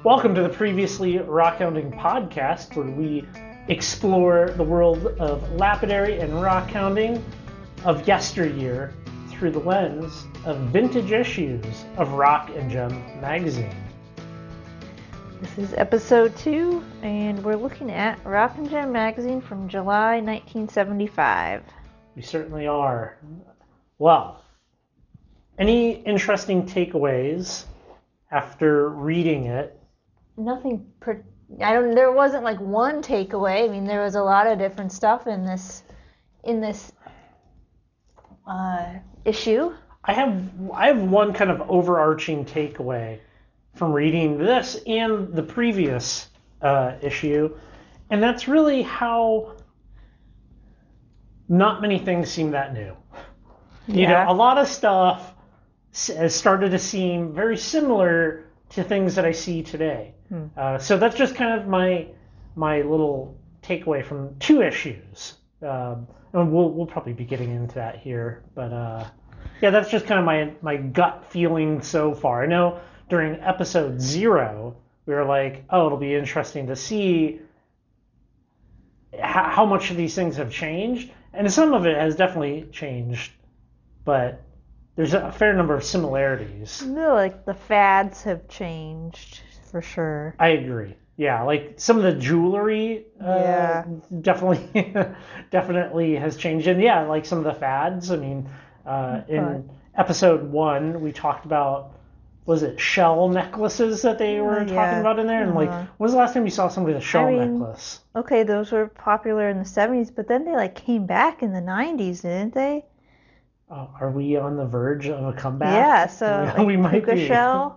Welcome to the Previously Rockhounding podcast, where we explore the world of lapidary and rockhounding of yesteryear through the lens of vintage issues of Rock and Gem magazine. This is episode 2, and we're looking at Rock and Gem magazine from July 1975. We certainly are. Well, any interesting takeaways after reading it? Nothing. There wasn't like one takeaway. I mean, there was a lot of different stuff in this issue. I have one kind of overarching takeaway from reading this and the previous issue, and that's really how not many things seem that new. You know, a lot of stuff has started to seem very similar to things that I see today. So that's just kind of my little takeaway from 2 issues. And we'll probably be getting into that here, but yeah, that's just kind of my gut feeling so far. I know during episode 0, we were like, oh, it'll be interesting to see how much of these things have changed, and some of it has definitely changed, but there's a fair number of similarities. No, like the fads have changed for sure. I agree. Yeah, like some of the jewelry definitely has changed. And yeah, like some of the fads. I mean, in episode 1, we talked about, was it shell necklaces that they were talking about in there? And like, when was the last time you saw somebody with a shell necklace? Okay, those were popular in the 70s, but then they like came back in the 90s, didn't they? Are we on the verge of a comeback? Yeah, so like we might be. Shell.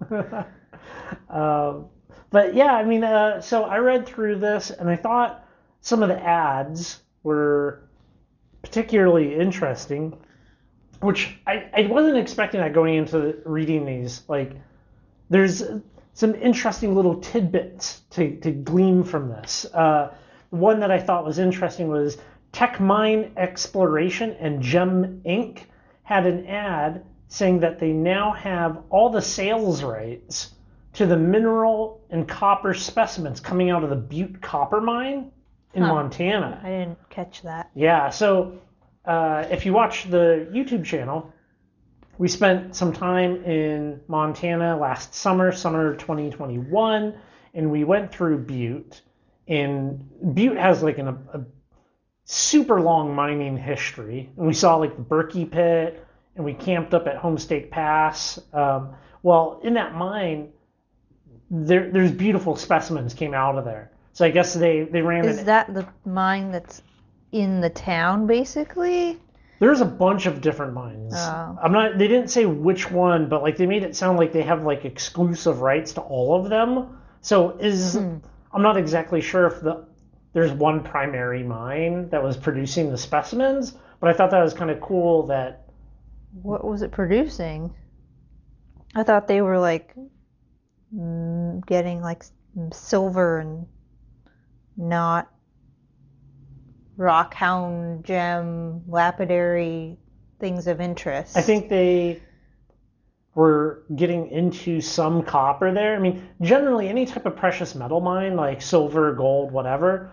But yeah, I mean, so I read through this, and I thought some of the ads were particularly interesting, which I wasn't expecting that going into reading these. Like, there's some interesting little tidbits to glean from this. One that I thought was interesting was Tech Mine Exploration and Gem Inc. had an ad saying that they now have all the sales rights to the mineral and copper specimens coming out of the Butte copper mine in Montana. I didn't catch that. Yeah, so if you watch the YouTube channel, we spent some time in Montana last summer 2021, and we went through Butte. And Butte has like a super long mining history. And we saw like the Berkey pit, and we camped up at Homestake Pass. Well, in that mine, there's beautiful specimens came out of there. So I guess they ran. Is that the mine that's in the town, basically? There's a bunch of different mines. Oh. They didn't say which one, but like they made it sound like they have like exclusive rights to all of them. So I'm not exactly sure if there's one primary mine that was producing the specimens, but I thought that was kind of cool that. What was it producing? I thought they were like getting like silver and not rockhound, gem, lapidary things of interest. I think they were getting into some copper there. I mean, generally any type of precious metal mine, like silver, gold, whatever,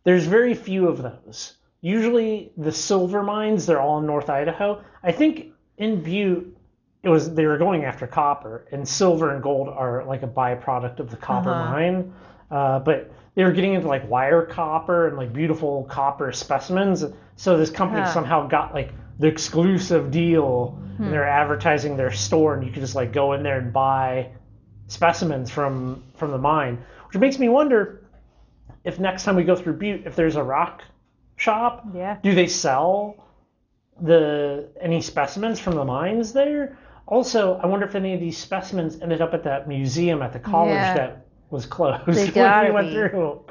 there's very few of those. Usually the silver mines, they're all in North Idaho. I think in Butte, they were going after copper, and silver and gold are like a byproduct of the copper mine. But they were getting into like wire copper and like beautiful copper specimens. So this company somehow got like the exclusive deal, and they're advertising their store, and you can just like go in there and buy specimens from the mine, which makes me wonder if next time we go through Butte, if there's a rock shop, do they sell any specimens from the mines there? Also, I wonder if any of these specimens ended up at that museum at the college that was closed when we went through.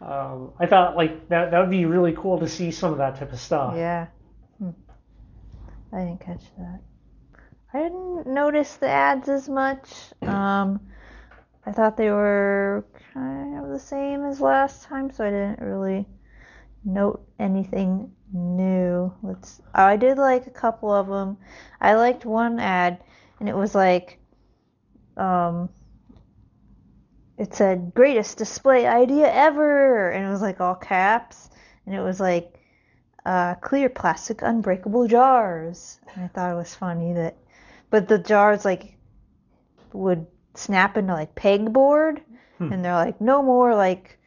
I thought like that would be really cool to see some of that type of stuff. Yeah. I didn't catch that. I didn't notice the ads as much. I thought they were kind of the same as last time, so I didn't really note anything new. I did like a couple of them. I liked one ad, and it was like it said greatest display idea ever, and it was like all caps, and it was like clear plastic unbreakable jars. And I thought it was funny that, but the jars like would snap into like pegboard, and they're like no more like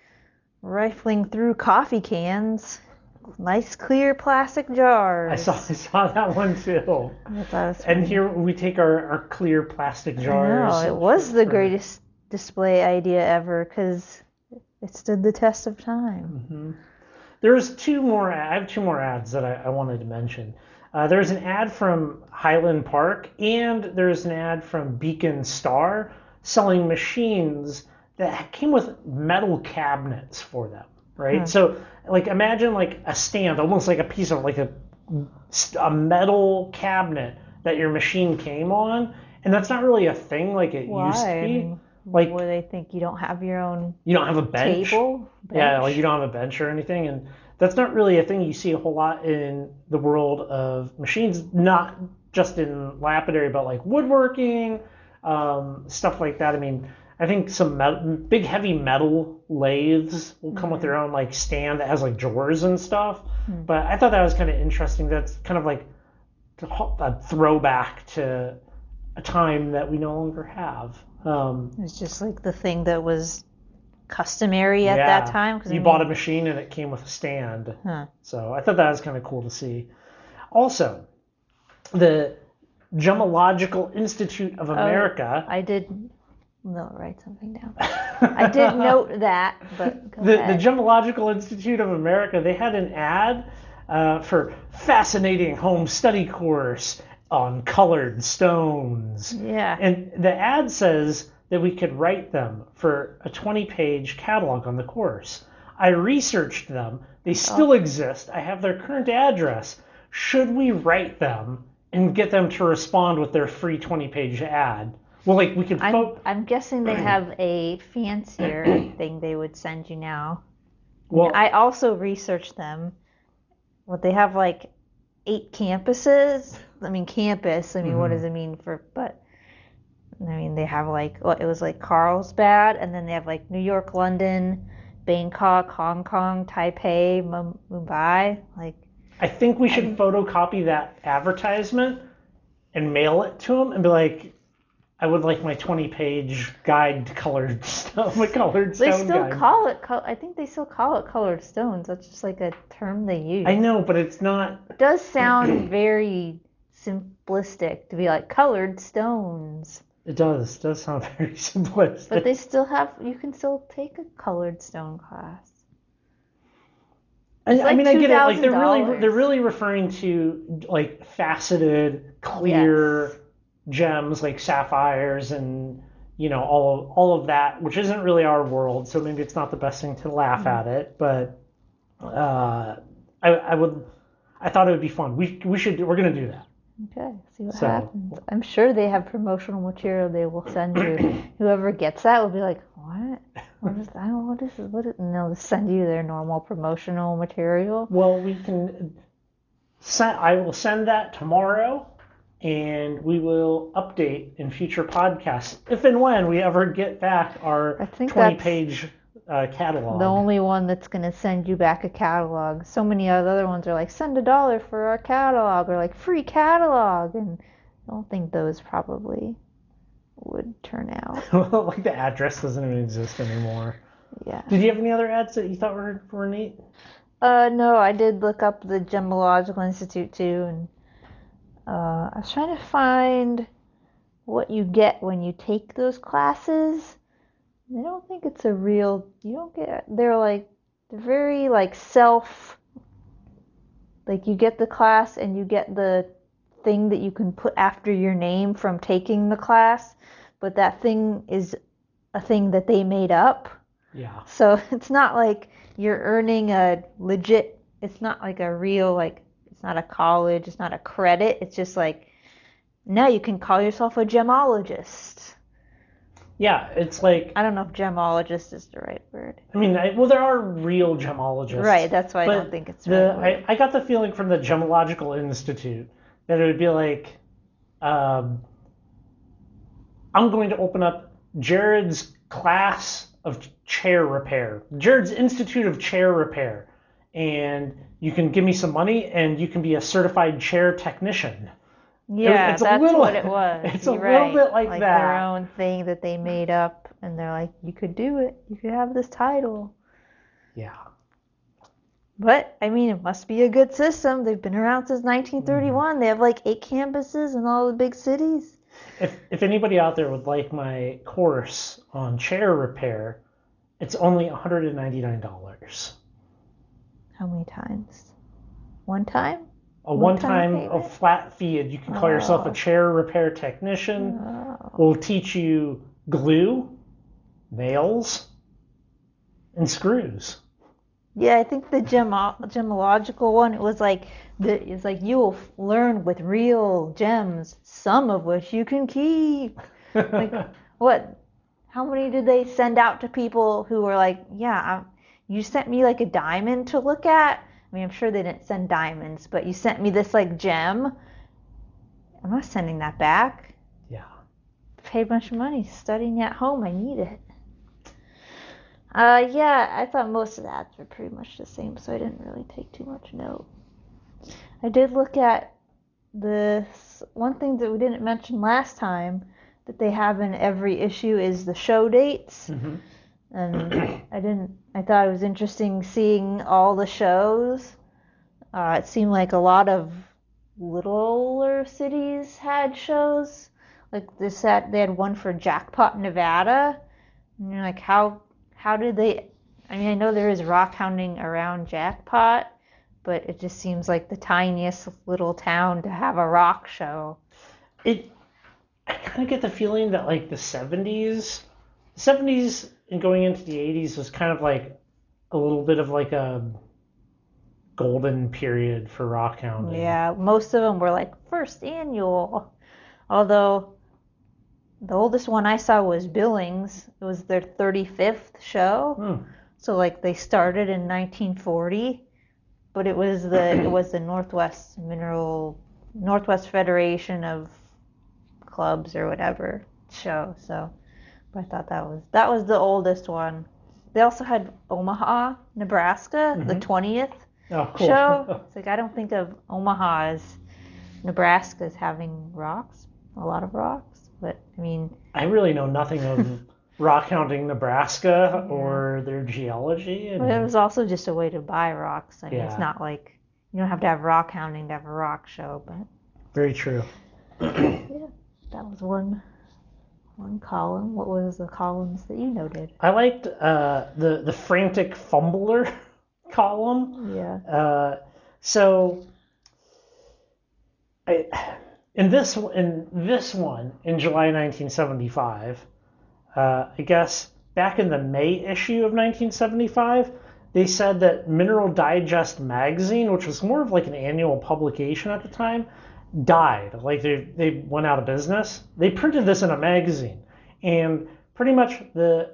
rifling through coffee cans. Nice clear plastic jars. I saw that one too. I thought it was And funny. here we take our clear plastic jars. I know, it was the greatest display idea ever because it stood the test of time. There's two more. I have two more ads that I wanted to mention. There's an ad from Highland Park, and there's an ad from Beacon Star selling machines that came with metal cabinets for them, right? So, like, imagine like a stand, almost like a piece of like a metal cabinet that your machine came on, and that's not really a thing like it used to be. I mean, Like, where they think you don't have your own you don't have a bench. table? Yeah, like you don't have a bench or anything, and that's not really a thing you see a whole lot in the world of machines. Not just in lapidary, but like woodworking, stuff like that. I mean, I think some big heavy metal lathes will come with their own like stand that has like drawers and stuff. But I thought that was kind of interesting. That's kind of like a throwback to a time that we no longer have. It's just like the thing that was customary at that time. You bought a machine and it came with a stand. So I thought that was kind of cool to see. Also, the Gemological Institute of America. I did write something down. I did note that, but the Gemological Institute of America, they had an ad for fascinating home study course on colored stones. Yeah. And the ad says that we could write them for a 20-page catalog on the course. I researched them. They still exist. I have their current address. Should we write them and get them to respond with their free 20-page ad? Well, like we could. I'm guessing they have a fancier thing they would send you now. Well, I also researched them. Well, they have like 8 campuses. I mean, campus. I mean, what does it mean for? But I mean, they have like it was like Carlsbad, and then they have like New York, London, Bangkok, Hong Kong, Taipei, Mumbai. Like, I think we should photocopy that advertisement and mail it to them and be like, I would like my 20-page guide to colored stone. My colored stone they still guide. call it. I think they still call it colored stones. That's just like a term they use. I know, but it's not. It does sound very simplistic to be like colored stones. It does sound very simplistic. But you can still take a colored stone class. I mean, I get it. Like $2,000. they're really referring to like faceted, clear gems like sapphires and all of that, which isn't really our world. So maybe it's not the best thing to laugh at it. But I thought it would be fun. We're gonna do that. Okay, see what happens. I'm sure they have promotional material they will send you. Whoever gets that will be like, what? What is that? And they'll send you their normal promotional material. Well, we can. I will send that tomorrow, and we will update in future podcasts if and when we ever get back our 20-page catalog. The only one that's going to send you back a catalog. So many other ones are like, send $1 for our catalog, or like free catalog, and I don't think those probably would turn out. Like the address doesn't even exist anymore. Yeah. Did you have any other ads that you thought were neat? No, I did look up the Gemological Institute too, and I was trying to find what you get when you take those classes. I don't think it's a real. You don't get. They're very like self. Like you get the class and you get the thing that you can put after your name from taking the class, but that thing is a thing that they made up. Yeah. So it's not like you're earning a legit. It's not like a real like. It's not a college. It's not a credit. It's just like now you can call yourself a gemologist. Yeah, it's like... I don't know if gemologist is the right word. I mean, there are real gemologists. Right, that's why I don't think it's the right word. I got the feeling from the Gemological Institute that it would be like, I'm going to open up Jared's class of chair repair, Jared's Institute of Chair Repair, and you can give me some money and you can be a certified chair technician. Yeah, It's a that's little, what it was. It's You're a little right. bit like Like that. their own thing that they made up, and they're like, you could do it. You could have this title. Yeah. But, I mean, it must be a good system. They've been around since 1931. They have like 8 campuses in all the big cities. If anybody out there would like my course on chair repair, it's only $199. How many times? One time? A one-time payment? flat fee, and you can call yourself a chair repair technician. We'll teach you glue, nails, and screws. Yeah, I think the gemological one, it was like you will learn with real gems, some of which you can keep. Like what? How many did they send out to people who were like, yeah, you sent me like a diamond to look at? I mean, I'm sure they didn't send diamonds, but you sent me this like gem. I'm not sending that back. Yeah. Paid a bunch of money studying at home. I need it. Yeah, I thought most of the ads were pretty much the same, so I didn't really take too much note. I did look at this one thing that we didn't mention last time that they have in every issue is the show dates. Mm-hmm. And I thought it was interesting seeing all the shows. It seemed like a lot of littler cities had shows. Like they had one for Jackpot, Nevada. And you're like, how did they? I mean, I know there is rockhounding around Jackpot, but it just seems like the tiniest little town to have a rock show. I kind of get the feeling that like the 70s and going into the 80s was kind of like a little bit of like a golden period for rockhounding. Yeah, most of them were like first annual. Although the oldest one I saw was Billings. It was their 35th show. So like they started in 1940, but it was the Northwest Federation of Clubs or whatever show. So, but I thought that was the oldest one. They also had Omaha, Nebraska, the 20th cool. show. It's like I don't think of Omaha as Nebraska as having rocks, a lot of rocks. But I mean, I really know nothing of rockhounding Nebraska or their geology. But it was also just a way to buy rocks. I mean, Yeah. it's not like you don't have to have rockhounding to have a rock show. But Very true. yeah, that was one column. What was the columns that you noted? I liked the frantic fumbler column. Yeah. So in this one in July 1975, I guess back in the May issue of 1975, they said that Mineral Digest magazine, which was more of like an annual publication at the time, died. Like they went out of business. They printed this in a magazine, and pretty much the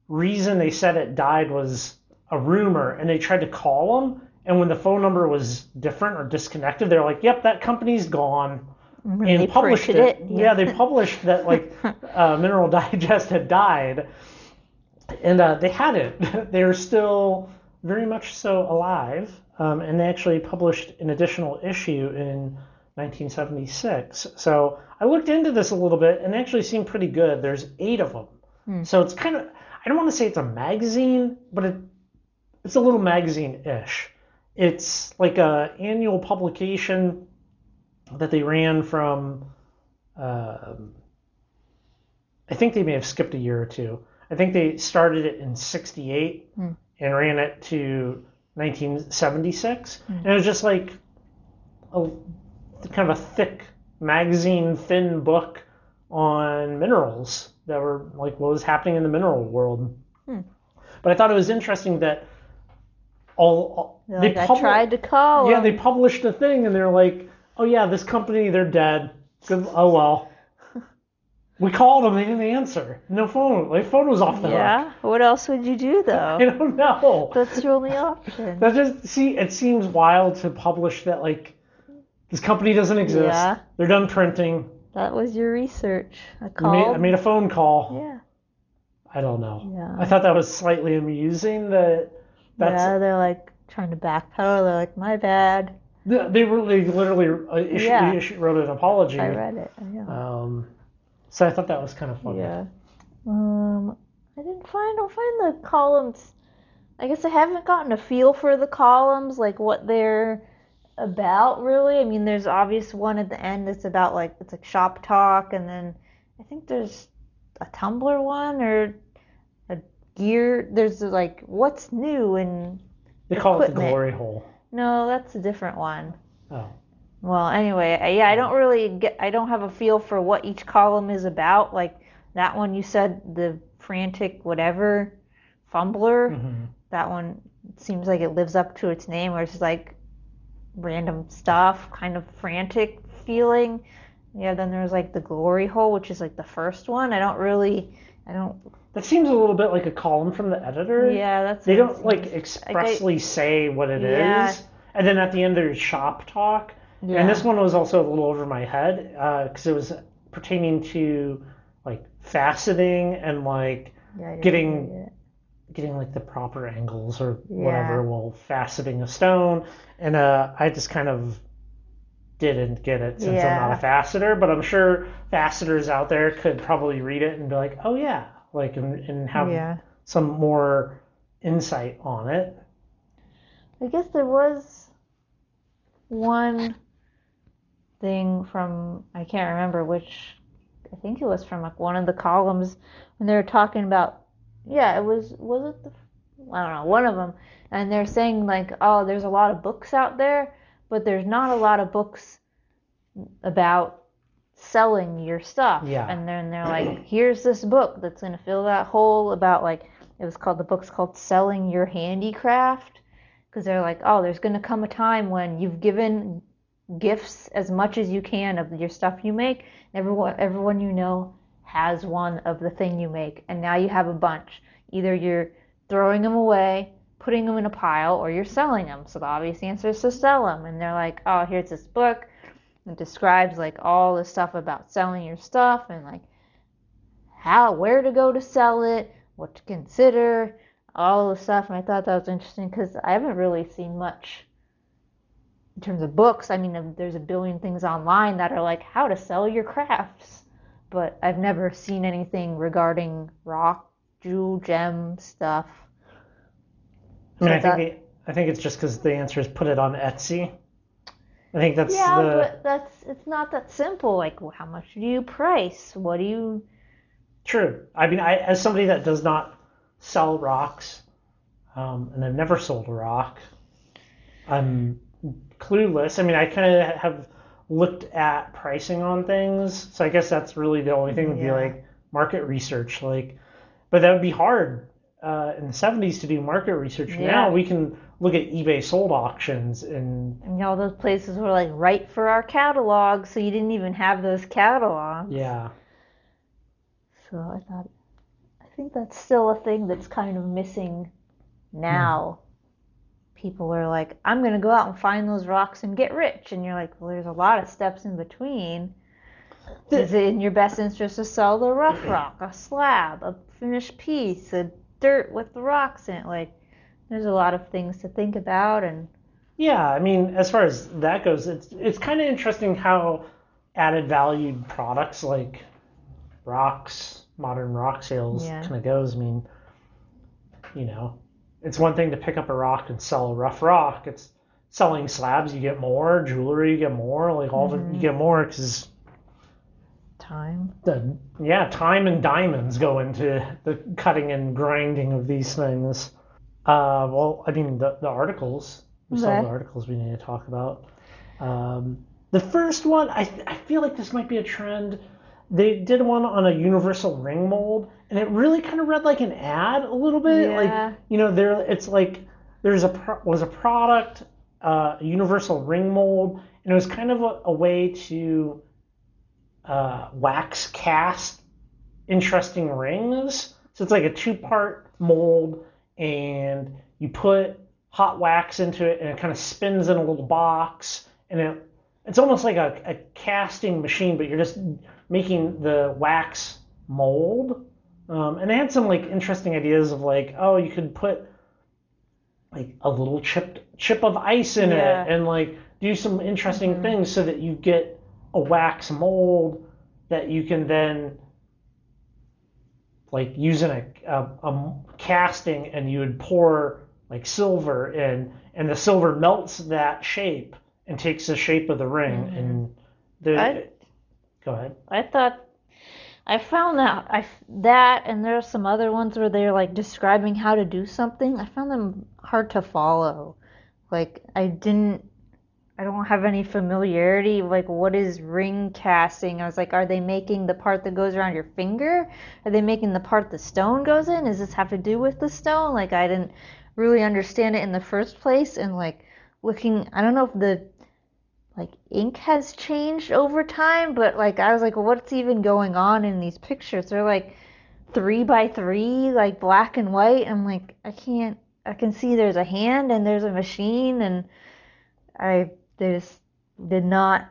reason they said it died was a rumor, and they tried to call them, and when the phone number was different or disconnected, they're like, "Yep, that company's gone." And they published printed it. it. Yeah, they published that like Mineral Digest had died, and they had it. They were still very much so alive, and they actually published an additional issue in 1976. So I looked into this a little bit, and they actually seemed pretty good. There's 8 of them, so it's kind of, I don't want to say it's a magazine, but it's a little magazine-ish. It's like a annual publication that they ran from, I think they may have skipped a year or two. I think they started it in 68 and ran it to 1976. And it was just like a kind of a thick magazine, thin book on minerals that were like what was happening in the mineral world. But I thought it was interesting that I tried to call. Yeah, they published a thing and they're like, "Oh yeah, this company, they're dead. Good. Oh well." We called them, they didn't answer. No phone. My phone was off the hook. Yeah. What else would you do though? I don't know. That's your only option. It seems wild to publish that like this company doesn't exist. Yeah. They're done printing. That was your research. I made a phone call. Yeah. I don't know. Yeah. I thought that was slightly amusing that that's Yeah, they're like trying to backpedal. They're like, my bad. they literally Yeah. wrote an apology. I read it. Yeah. So I thought that was kind of funny. Yeah. I don't find the columns. I guess I haven't gotten a feel for the columns, like what they're about really. I mean, there's obvious one at the end that's about like it's like shop talk, and then I think there's a Tumblr one or a gear. There's like what's new and They call it the equipment. glory hole. No, that's a different one. Oh. Well, anyway, yeah, I don't have a feel for what each column is about. Like that one you said, the frantic whatever fumbler. Mm-hmm. That one seems like it lives up to its name, where it's just like random stuff, kind of frantic feeling. Yeah, then there's like the glory hole, which is like the first one. I don't. That seems a little bit like a column from the editor. Yeah, they don't like expressly say what it is. And then at the end there's shop talk. Yeah. And this one was also a little over my head because it was pertaining to like faceting and like getting like the proper angles or whatever while faceting a stone. And I just kind of didn't get it since I'm not a faceter, but I'm sure faceters out there could probably read it and be like, oh yeah, like and have some more insight on it. I guess there was one thing from, I can't remember which, I think it was from like one of the columns when they were talking about, it was it the, I don't know, one of them, and they're saying like, oh, there's a lot of books out there, but there's not a lot of books about selling your stuff. Yeah. And then they're like, here's this book that's going to fill that hole about like, the book's called Selling Your Handicraft, because they're like, oh, there's going to come a time when you've given gifts as much as you can of your stuff you make. Everyone you know has one of the thing you make, and now you have a bunch. Either you're throwing them away, putting them in a pile, or you're selling them. So the obvious answer is to sell them. And they're like, oh, here's this book. It describes like all the stuff about selling your stuff and like where to go to sell it, what to consider, all the stuff. And I thought that was interesting because I haven't really seen much in terms of books. I mean, there's a billion things online that are like how to sell your crafts, but I've never seen anything regarding rock, jewel, gem stuff. I mean, I think it's just because the answer is put it on Etsy. I think that's but it's not that simple. Like, well, how much do you price? What do you? True. I mean, as somebody that does not sell rocks, and I've never sold a rock, I'm clueless. I mean, I kind of have looked at pricing on things, so I guess that's really the only thing would be like market research. Like, but that would be hard in the 70s to do market research. Yeah. Now we can look at eBay sold auctions and all those places were like right for our catalog, so you didn't even have those catalogs. Yeah. So I think that's still a thing that's kind of missing now. People are like, I'm going to go out and find those rocks and get rich. And you're like, well, there's a lot of steps in between. Is it in your best interest to sell the rough rock, a slab, a finished piece, a dirt with the rocks in it? Like, there's a lot of things to think about. And yeah, I mean, as far as that goes, it's kind of interesting how added valued products like rocks, modern rock sales kind of goes. I mean, you know, it's one thing to pick up a rock and sell a rough rock. It's selling slabs, you get more. Jewelry, you get more. Like you get more because time. Time and diamonds go into the cutting and grinding of these things. Well, I mean, the articles. We saw the articles we need to talk about. The first one, I feel like this might be a trend. They did one on a universal ring mold, and it really kind of read like an ad a little bit. Yeah. Like, you know, it's like was a product, a universal ring mold, and it was kind of a way to wax cast interesting rings. So it's like a 2-part mold, and you put hot wax into it, and it kind of spins in a little box, and it's almost like a casting machine, but you're just making the wax mold. And they had some like interesting ideas of like, oh, you could put like a little chip of ice in Yeah. it and like do some interesting things so that you get a wax mold that you can then like use in a casting, and you would pour like silver in, and the silver melts that shape and takes the shape of the ring. And I go ahead. I thought I found that and there are some other ones where they're like describing how to do something. I found them hard to follow. Like I don't have any familiarity. Like, what is ring casting? I was like, are they making the part that goes around your finger? Are they making the part the stone goes in? Does this have to do with the stone? Like, I didn't really understand it in the first place. And like looking, I don't know if the like ink has changed over time, but like I was like, well, what's even going on in these pictures? They're like 3 by 3, like black and white. I'm like, I can see there's a hand and there's a machine, and I just did not.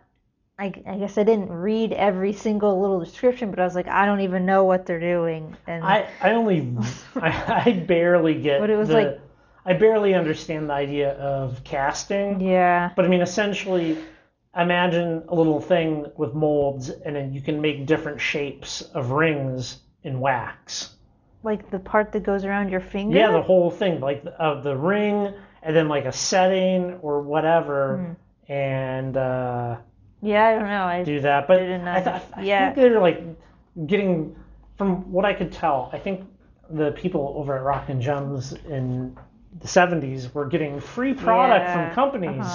I guess I didn't read every single little description, but I was like, I don't even know what they're doing. And I only I barely get but it was like, I barely understand the idea of casting. yeah, But I mean, essentially, imagine a little thing with molds, and then you can make different shapes of rings in wax. like the part that goes around your finger. Yeah, the whole thing, like of the ring, and then like a setting or whatever, and Yeah, I don't know. I do that. But didn't I yeah. think they're like getting, from what I could tell, I think the people over at Rock and Gems in the 70s were getting free product Yeah, from companies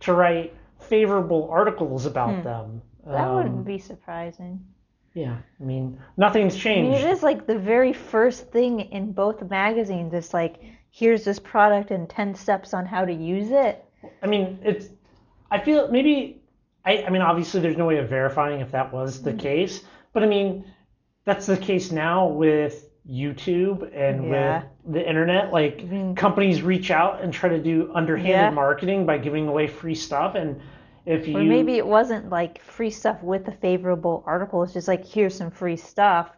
to write favorable articles about them. That wouldn't be surprising. Yeah, I mean, nothing's I mean, changed. it is like the very first thing in both magazines. It's like, here's this product and 10 steps on how to use it. I mean, I feel maybe, I mean, obviously there's no way of verifying if that was the case, but I mean, that's the case now with YouTube and Yeah. with the internet. Like, companies reach out and try to do underhanded Yeah. marketing by giving away free stuff, and if Or you maybe it wasn't like free stuff with a favorable article. It's just like, here's some free stuff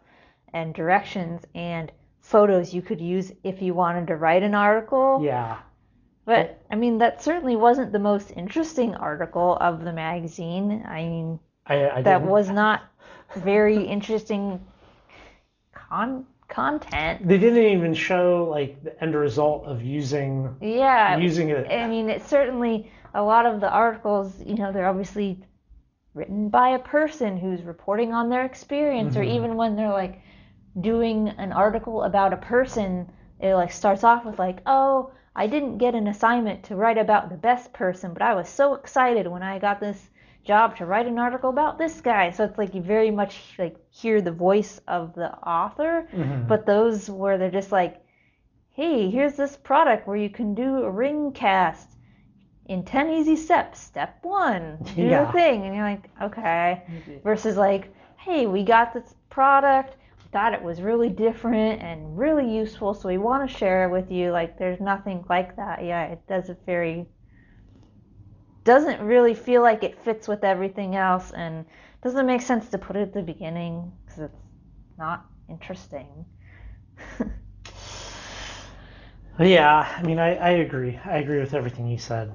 and directions and photos you could use if you wanted to write an article. yeah, But I mean, that certainly wasn't the most interesting article of the magazine. I mean, I that didn't- was not very interesting content. They didn't even show like the end result of using Yeah, it. I mean, it's certainly a lot of the articles, they're obviously written by a person who's reporting on their experience, or even when they're like doing an article about a person, it like starts off with like, oh, I didn't get an assignment to write about the best person, but I was so excited when I got this job to write an article about this guy. So it's like you very much like hear the voice of the author, but those where they're just like, hey, here's this product where you can do a ring cast in 10 easy steps. Step 1, do the thing. And you're like, okay. Versus like, hey, we got this product, we thought it was really different and really useful, so we want to share it with you. Like, there's nothing like that. Yeah, it doesn't really feel like it fits with everything else, and doesn't make sense to put it at the beginning because it's not interesting. Yeah, I mean, I agree. I agree with everything you said.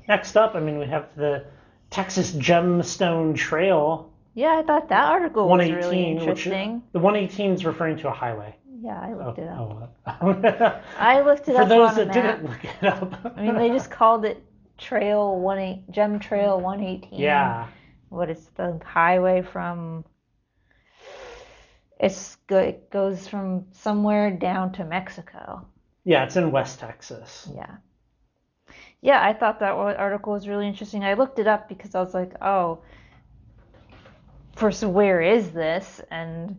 Next up, I mean, we have the Texas Gemstone Trail. Yeah, I thought that article was really 118, interesting. The 118 is referring to a highway. Yeah, I looked it up. Oh. I looked it For up those on a that map. didn't look it up. I mean, they just called it Gem Trail 118. Yeah. What is the highway from? It goes from somewhere down to Mexico. Yeah, it's in West Texas. Yeah. Yeah, I thought that article was really interesting. I looked it up because I was like, oh, first, where is this? And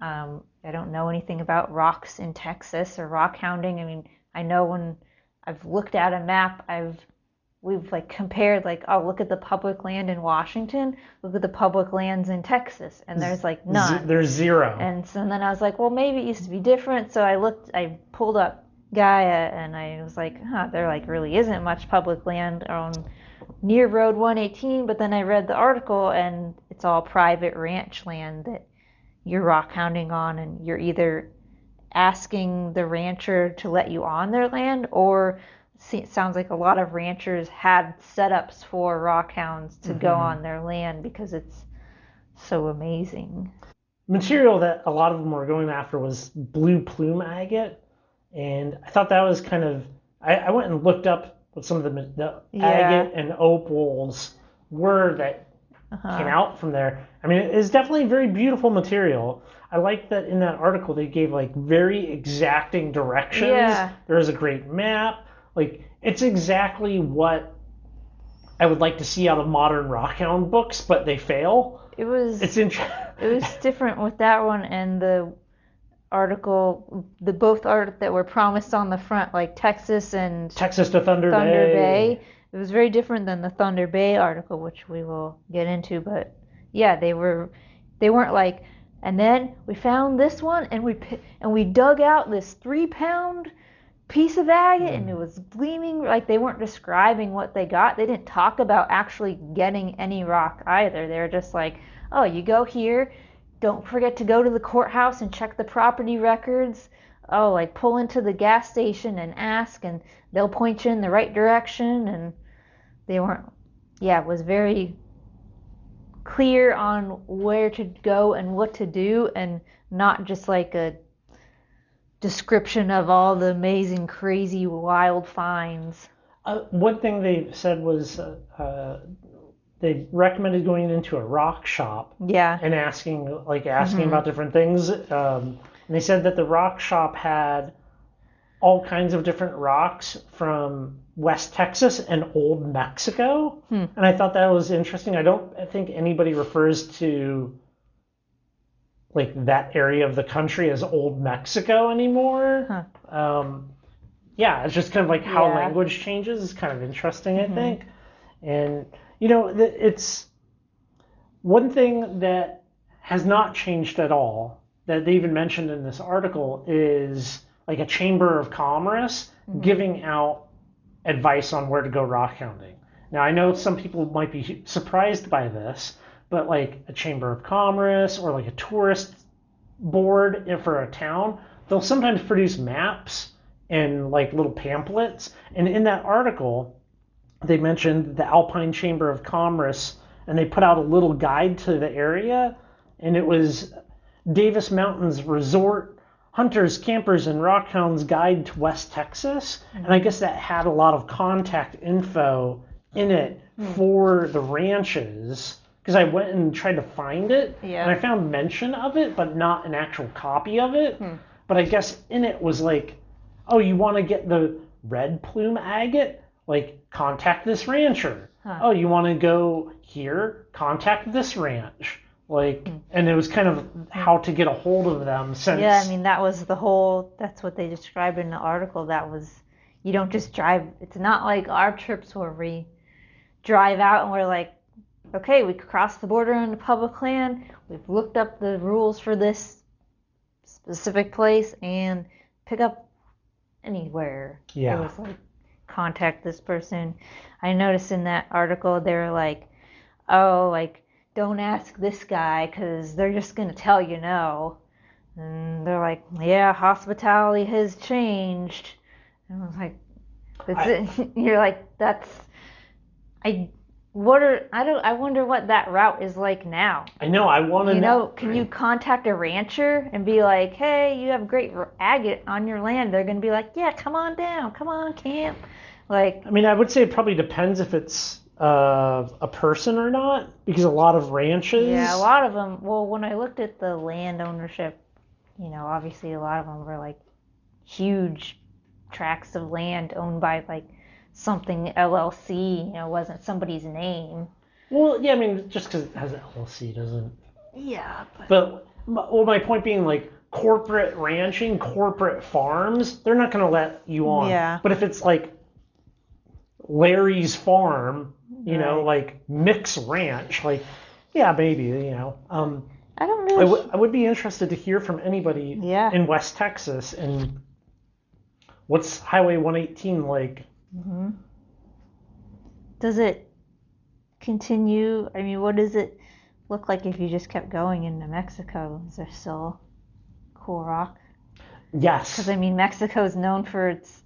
I don't know anything about rocks in Texas or rockhounding. I mean, I know when I've looked at a map, we've like compared, like, oh, look at the public land in Washington, look at the public lands in Texas, and there's like none. There's zero. And so then I was like, well, maybe it used to be different. So I pulled up Gaia, and I was like, there like really isn't much public land on near Road 118. But then I read the article, and it's all private ranch land that you're rock hounding on, and you're either asking the rancher to let you on their land, or it sounds like a lot of ranchers had setups for rock hounds to go on their land because it's so amazing. Material that a lot of them were going after was blue plume agate, and I thought that was kind of. I went and looked up what some of the agate and opals were that came out from there. I mean, it's definitely very beautiful material. I like that in that article they gave like very exacting directions. Yeah. There was a great map. Like it's exactly what I would like to see out of modern rockhound books, but they fail. It was different with that one and the article, the both art that were promised on the front, like Texas to Thunder Bay. It was very different than the Thunder Bay article, which we will get into. But yeah, they weren't like. And then we found this one, and we dug out this 3-pound piece of agate, and it was gleaming. Like they weren't describing what they got. They didn't talk about actually getting any rock either. They were just like, oh, you go here. Don't forget to go to the courthouse and check the property records. Oh, like pull into the gas station and ask, and they'll point you in the right direction. And they weren't, it was very clear on where to go and what to do, and not just like a description of all the amazing, crazy, wild finds. One thing they said was they recommended going into a rock shop and asking about different things. And they said that the rock shop had all kinds of different rocks from West Texas and Old Mexico. And I thought that was interesting. I don't think anybody refers to like that area of the country as Old Mexico anymore. It's just kind of like how language changes is kind of interesting, I think. And it's one thing that has not changed at all that they even mentioned in this article is like a chamber of commerce giving out advice on where to go rock hounding. Now, I know some people might be surprised by this, but like a chamber of commerce or like a tourist board for a town, they'll sometimes produce maps and like little pamphlets. And in that article, they mentioned the Alpine Chamber of Commerce, and they put out a little guide to the area, and it was Davis Mountains Resort Hunters, Campers, and Rockhounds Guide to West Texas. And I guess that had a lot of contact info in it for the ranches, because I went and tried to find it, and I found mention of it, but not an actual copy of it. But I guess in it was like, oh, you want to get the red plume agate? Like, contact this rancher. Oh, you want to go here? Contact this ranch. Like, and it was kind of how to get a hold of them since... Yeah, I mean, that was that's what they described in the article. That was, you don't just drive. It's not like our trips where we drive out and we're like, okay, we crossed the border into public land. We've looked up the rules for this specific place and pick up anywhere. Yeah. It was like, contact this person. I noticed in that article they were like, oh, like, don't ask this guy because they're just going to tell you no. And they're like, yeah, hospitality has changed. And I was like, you're like, I wonder what that route is like now. I know, I want to know. Can you contact a rancher and be like, hey, you have great agate on your land? They're going to be like, yeah, come on down, come on, camp. Like, I mean, I would say it probably depends if it's a person or not, because a lot of ranches... Yeah, a lot of them, well, when I looked at the land ownership, obviously a lot of them were like huge tracts of land owned by like something LLC, wasn't somebody's name. Well, yeah, I mean, just because it has an LLC doesn't... Yeah, but my point being, like, corporate ranching, corporate farms, they're not going to let you on. Yeah. But if it's like Larry's farm, like Mick's ranch, like, yeah, maybe, I don't really... I would be interested to hear from anybody in West Texas, and what's Highway 118 like? Does it continue? I mean, what is it? look like if you just kept going into Mexico? Is there still cool rock? Yes. Because, I mean, Mexico is known for its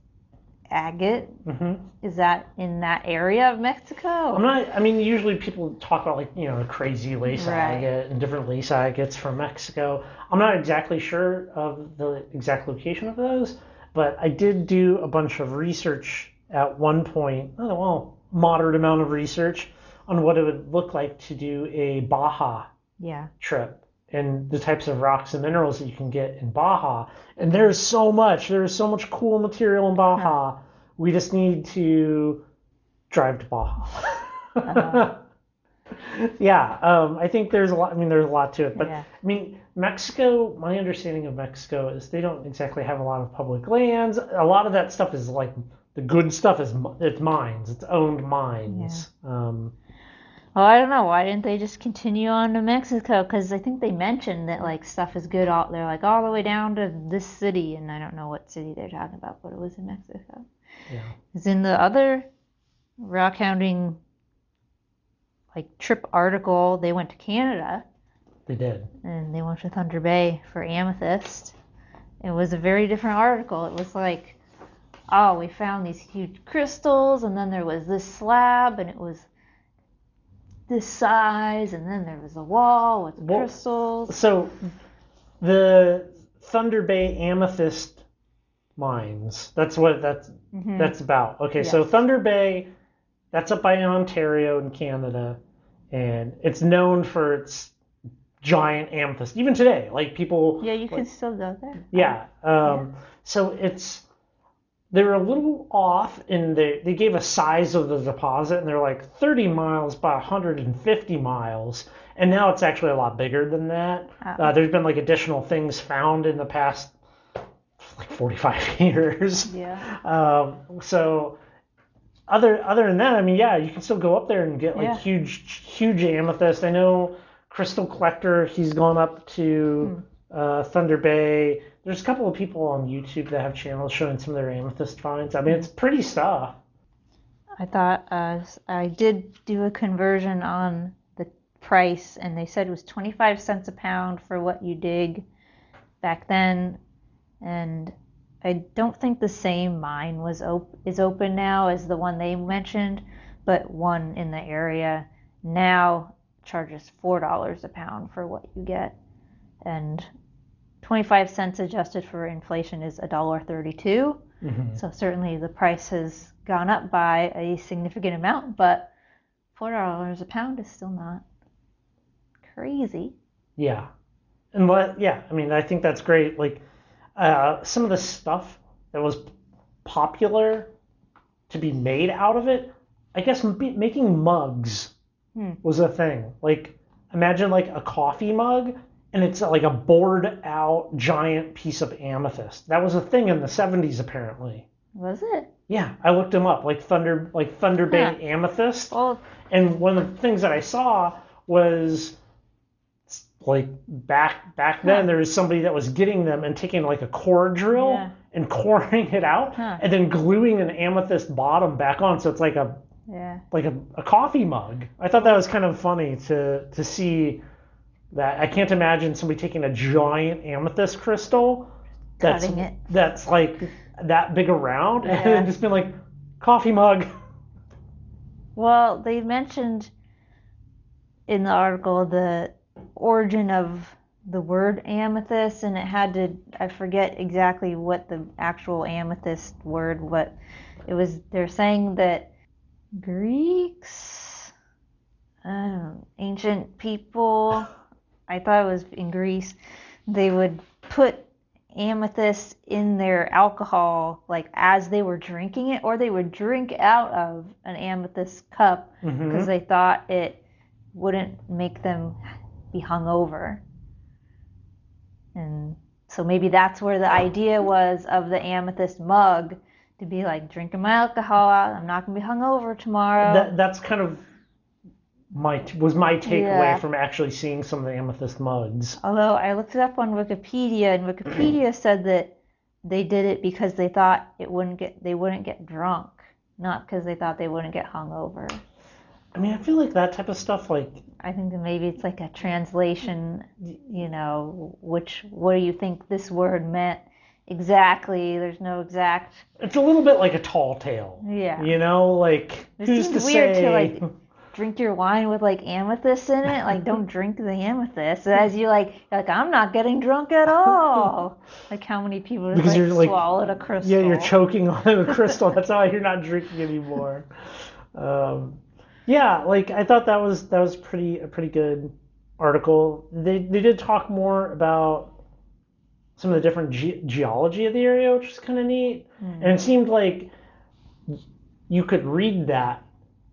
agate. Mm-hmm. Is that in that area of Mexico? Usually people talk about, like, the crazy lace agate and different lace agates from Mexico. I'm not exactly sure of the exact location of those, but I did do a bunch of research at one point, moderate amount of research on what it would look like to do a Baja trip and the types of rocks and minerals that you can get in Baja. And there's so much cool material in Baja. We just need to drive to Baja. I think there's a lot. There's a lot to it, but Mexico. My understanding of Mexico is they don't exactly have a lot of public lands. A lot of that stuff is like the good stuff is it's mines. It's owned mines. Well, I don't know. Why didn't they just continue on to Mexico? Because I think they mentioned that like stuff is good all. They're like all the way down to this city, and I don't know what city they're talking about, but it was in Mexico. Yeah. Because in the other rockhounding like trip article, they went to Canada. They did. And they went to Thunder Bay for amethyst. It was a very different article. It was like, oh, we found these huge crystals, and then there was this slab, and it was this size, and then there was a wall with crystals. So the Thunder Bay amethyst mines, that's what that's about. Okay, yes. So Thunder Bay, that's up by Ontario in Canada, and it's known for its giant amethyst. Even today, like people... Yeah, you can still go there. Yeah. So they're a little off in they gave a size of the deposit, and they're like 30 miles by 150 miles, and now it's actually a lot bigger than that. There's been like additional things found in the past like 45 years. Yeah. So other than that, you can still go up there and get like huge amethyst. I know Crystal Collector, he's gone up to Thunder Bay. There's a couple of people on YouTube that have channels showing some of their amethyst finds. It's pretty stuff. I thought I did do a conversion on the price, and they said it was 25 cents a pound for what you dig back then. And I don't think the same mine is open now as the one they mentioned, but one in the area now charges $4 a pound for what you get. And 25 cents adjusted for inflation is $1.32. Mm-hmm. So certainly the price has gone up by a significant amount, but $4 a pound is still not crazy. Yeah. And I think that's great. Like some of the stuff that was popular to be made out of it, I guess making mugs was a thing. Like imagine like a coffee mug, and it's like a bored out giant piece of amethyst. That was a thing in the 70s apparently. Was it? Yeah, I looked them up, like Thunder Bay amethyst. Well, and one of the things that I saw was like back then there was somebody that was getting them and taking like a core drill and coring it out and then gluing an amethyst bottom back on, so it's like a coffee mug. I thought that was kind of funny to see that. I can't imagine somebody taking a giant amethyst crystal that's like that big around and then just being like, coffee mug. Well, they mentioned in the article the origin of the word amethyst, and it had to, I forget exactly what the actual amethyst word, what it was. They're saying that Greeks, ancient people, I thought it was in Greece, they would put amethyst in their alcohol like as they were drinking it, or they would drink out of an amethyst cup because they thought it wouldn't make them be hungover. And so maybe that's where the idea was of the amethyst mug, to be like, drinking my alcohol, I'm not going to be hungover tomorrow. That's kind of my takeaway from actually seeing some of the amethyst mugs. Although I looked it up on Wikipedia, and Wikipedia said that they did it because they thought they wouldn't get drunk, not because they thought they wouldn't get hungover. I mean, I feel like that type of stuff, like, I think that maybe it's like a translation, what do you think this word meant exactly? There's no exact. it's a little bit like a tall tale. Yeah. Like, It who's seems to weird to say? drink your wine with like amethyst in it. Like, don't drink the amethyst. As you're like, I'm not getting drunk at all. Like, how many people just Because like you're like, swallowed a yeah, you're crystal? choking on a crystal. That's why you're not drinking anymore. Um, yeah, like I thought that was a pretty good article. They did talk more about some of the different geology of the area, which was kind of neat. And it seemed like you could read that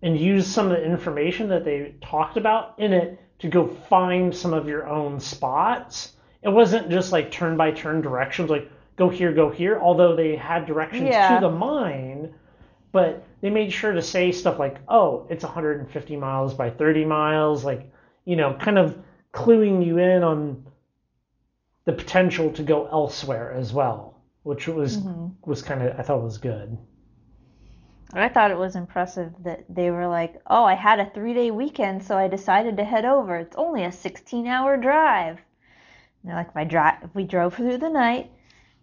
and use some of the information that they talked about in it to go find some of your own spots. It wasn't just like turn by turn directions, like go here, although they had directions to the Yeah. mine, but they made sure to say stuff like, oh, it's 150 miles by 30 miles, like, kind of cluing you in on the potential to go elsewhere as well, which was kind of, I thought was good. I thought it was impressive that they were like, oh, I had a 3-day weekend, so I decided to head over. It's only a 16-hour drive. And they're like, if we drove through the night,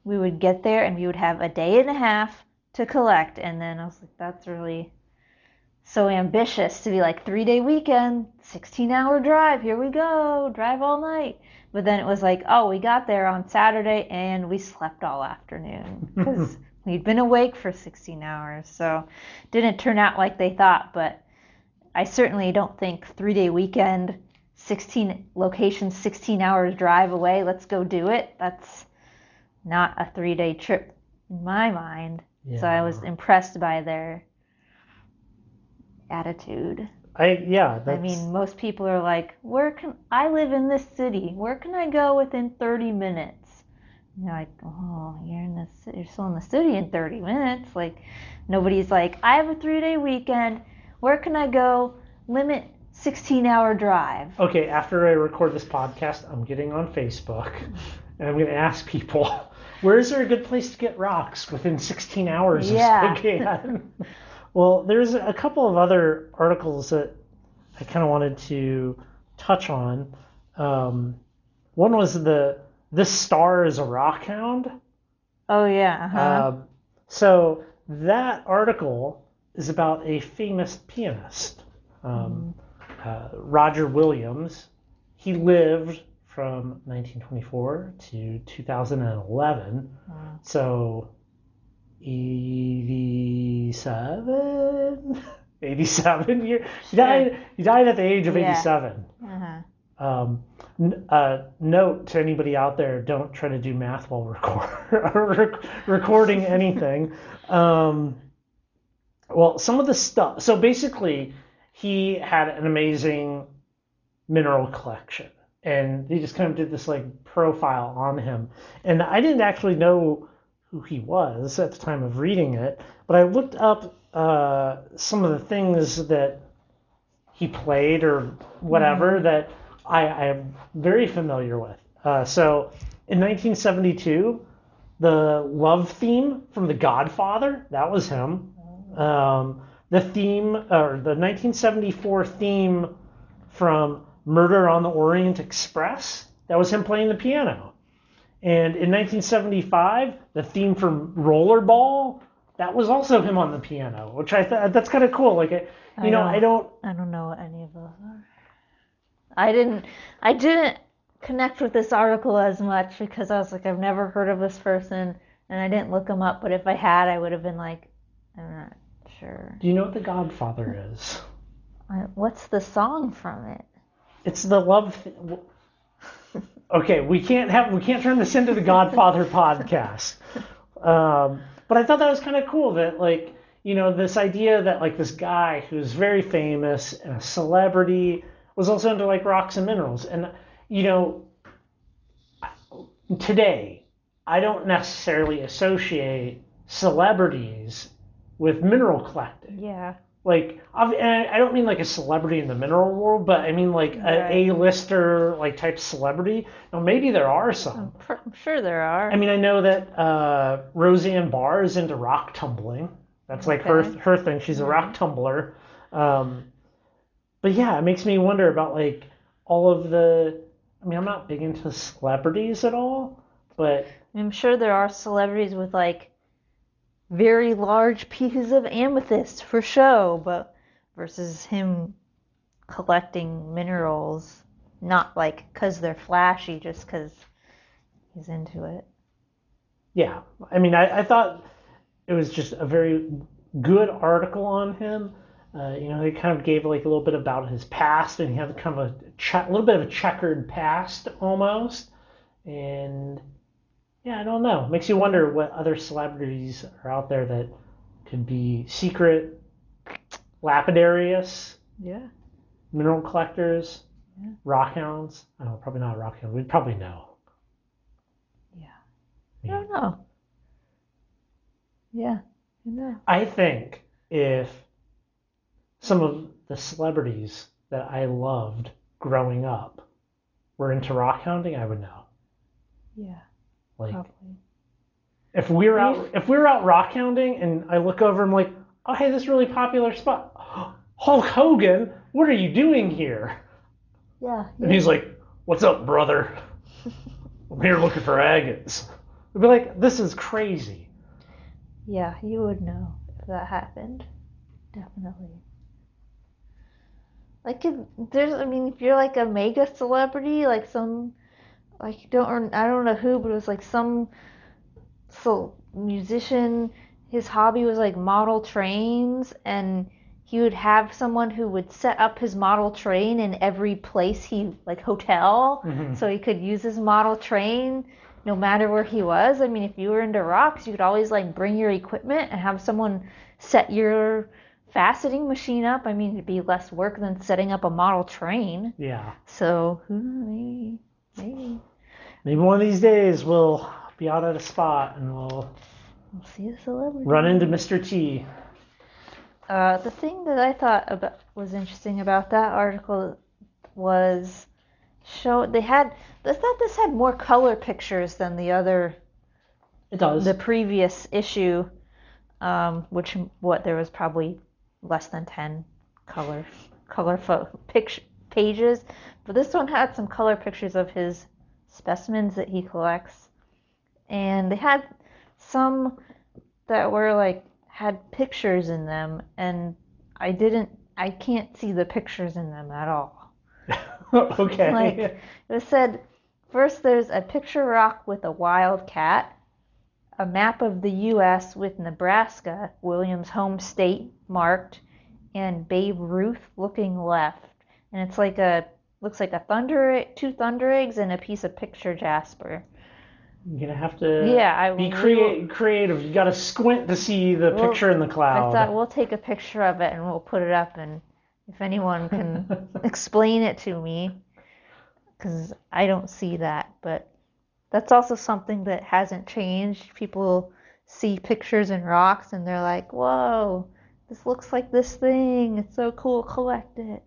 we would get there and we would have a day and a half to collect. And then I was like, that's really so ambitious to be like 3-day weekend, 16-hour drive. Here we go, drive all night. But then it was like, oh, we got there on Saturday and we slept all afternoon because we'd been awake for 16 hours. So it didn't turn out like they thought. But I certainly don't think 3-day weekend, 16 locations, 16 hours drive away. Let's go do it. That's not a 3-day trip in my mind. Yeah. So I was impressed by their attitude. I mean, most people are like, where can I live in this city? Where can I go within 30 minutes? And you're like, oh, you're still in the city in 30 minutes. Like, nobody's like, I have a 3-day weekend. Where can I go? Limit 16-hour drive. Okay, after I record this podcast, I'm getting on Facebook and I'm going to ask people, where is there a good place to get rocks within 16 hours of Spokane? Well, there's a couple of other articles that I kind of wanted to touch on. One was This Star is a Rockhound. Oh, yeah. Uh-huh. So that article is about a famous pianist, Roger Williams. He lived from 1924 to 2011. Wow. So 87 years. He died at the age of 87. Uh-huh. Note to anybody out there: don't try to do math while recording anything. Well, some of the stuff. So basically, he had an amazing mineral collection, and they just kind of did this like profile on him. And I didn't actually know who he was at the time of reading it, but I looked up some of the things that he played or whatever that I am very familiar with. So in 1972, the love theme from The Godfather, that was him. The theme, or the 1974 theme from Murder on the Orient Express, that was him playing the piano. And in 1975, the theme from Rollerball, that was also him on the piano, which I thought that's kind of cool. Like, I don't know what any of those are. I didn't connect with this article as much because I was like, I've never heard of this person, and I didn't look him up. But if I had, I would have been like, I'm not sure. Do you know what The Godfather is? What's the song from it? It's the love. Okay, we can't turn this into the Godfather podcast. But I thought that was kind of cool that, like, this idea that, like, this guy who's very famous and a celebrity was also into, like, rocks and minerals. And, today, I don't necessarily associate celebrities with mineral collecting. Yeah. Like, I don't mean like a celebrity in the mineral world, but I mean like a A-lister like type celebrity. Now maybe there are some. I'm sure there are. I mean, I know that Roseanne Barr is into rock tumbling. That's like her thing. She's a rock tumbler. But yeah, it makes me wonder about like all of the. I mean, I'm not big into celebrities at all, but I'm sure there are celebrities with like very large pieces of amethyst for show, but versus him collecting minerals, not like because they're flashy, just because he's into it. yeah, I mean, I thought it was just a very good article on him. They kind of gave like a little bit about his past, and he had kind of a little bit of a checkered past almost. And yeah, I don't know. Makes you wonder what other celebrities are out there that could be secret lapidarius, Yeah. mineral collectors, Yeah. rockhounds. Oh, probably not rockhounds. We'd probably know. Yeah. I don't know. Yeah. I think if some of the celebrities that I loved growing up were into rockhounding, I would know. Yeah. Like, Probably. if we were out rockhounding and I look over and I'm like, oh hey, this really popular spot. Hulk Hogan, what are you doing here? Yeah. And he's like, what's up, brother? I'm here looking for agates. I'd be like, this is crazy. Yeah, you would know if that happened. Definitely. Like if you're like a mega celebrity, like some, like I don't know who, but it was like some musician. His hobby was like model trains, and he would have someone who would set up his model train in every place like hotel, so he could use his model train no matter where he was. I mean, if you were into rocks, you could always like bring your equipment and have someone set your faceting machine up. I mean, it'd be less work than setting up a model train. Yeah. So maybe. Maybe one of these days we'll be out at a spot and we'll see a celebrity. Run into Mr. T. The thing that I thought was interesting about that article was I thought this had more color pictures than the other. It does. The previous issue, there was probably less than 10 color pages, but this one had some color pictures of his specimens that he collects, and they had some that were like had pictures in them, and I can't see the pictures in them at all. Okay. Like it said, first there's a picture rock with a wild cat, a map of the U.S. with Nebraska, Williams' home state, marked, and Babe Ruth looking left. And it's like looks like two thunder eggs and a piece of picture jasper. You're gonna have to be creative. You gotta squint to see the picture in the cloud. I thought we'll take a picture of it and we'll put it up, and if anyone can explain it to me, because I don't see that. But that's also something that hasn't changed. People see pictures in rocks and they're like, whoa, this looks like this thing. It's so cool, collect it.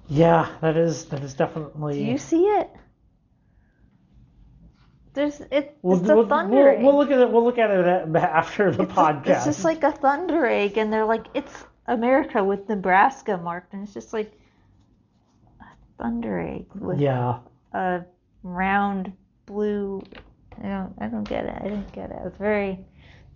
Yeah, that is definitely. Do you see it? It's a thunder egg. We'll look at it. We'll look at it after the podcast. It's just like a thunder egg, and they're like, it's America with Nebraska marked, and it's just like a thunder egg with a round blue. I don't get it. I didn't get it.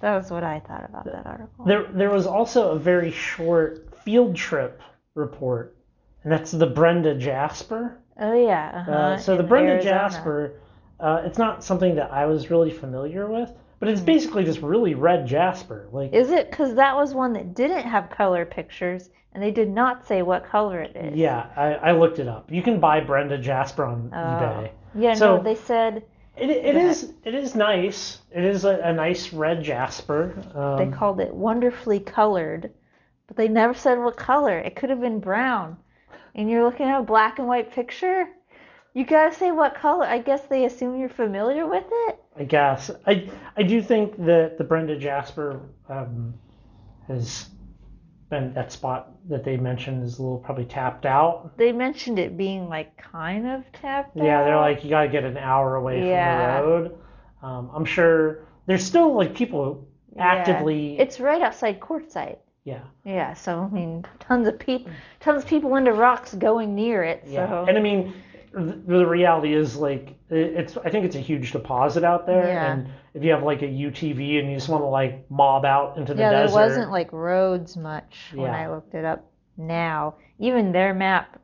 That was what I thought about that article. There was also a very short field trip report, and that's the Brenda Jasper. Oh yeah. So the Brenda Arizona. Jasper. It's not something that I was really familiar with, but it's basically just really red jasper. Like, is it? Because that was one that didn't have color pictures, and they did not say what color it is. Yeah, I looked it up. You can buy Brenda Jasper on eBay. Yeah, so no, they said it is nice. It is a nice red jasper. They called it wonderfully colored, but they never said what color. It could have been brown, and you're looking at a black and white picture. You gotta say what color. I guess they assume you're familiar with it. I guess. I do think that the Brenda Jasper has been that spot that they mentioned is a little probably tapped out. They mentioned it being like kind of tapped out. Yeah, they're like, you gotta get an hour away from the road. I'm sure there's still like people actively. It's right outside Quartzsite. Yeah. Yeah, so I mean, tons of people into rocks going near it. So. Yeah. And I mean, the reality is like I think it's a huge deposit out there, Yeah. and if you have like a UTV and you just want to like mob out into the Yeah, there desert. wasn't like roads much when I Yeah. looked it up now. Even their map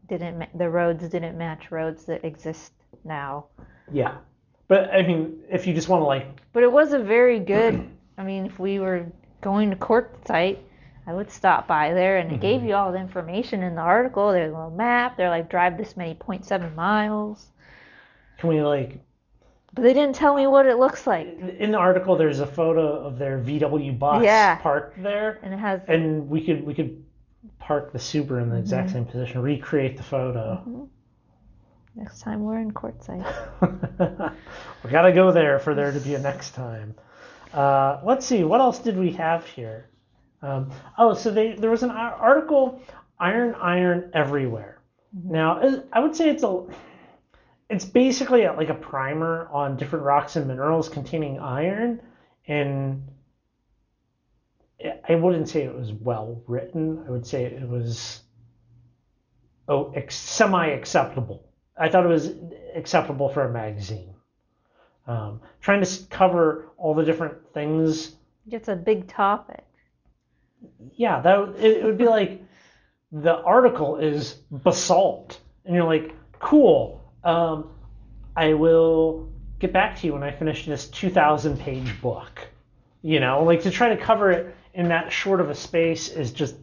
the roads didn't match roads that exist now. Yeah. But I mean, if you just want to like But it was a very good, I mean, if we were going to quartzite, I would stop by there, and it gave you all the information in the article. There's a little map. They're like, drive this many 0.7 miles. Can we like? But they didn't tell me what it looks like. In the article, there's a photo of their VW bus parked there, and it has. And we could park the Super in the exact same position, recreate the photo. Next time we're in quartzite. We gotta go there for there to be a next time. Let's see, what else did we have here? So there was an article, iron everywhere. Now, I would say it's basically like a primer on different rocks and minerals containing iron, and I wouldn't say it was well written. I would say it was semi-acceptable. I thought it was acceptable for a magazine. Trying to cover all the different things. It's a big topic. Yeah, it would be like the article is basalt, and you're like, cool. I will get back to you when I finish this 2,000-page book. You know, like to try to cover it in that short of a space is just,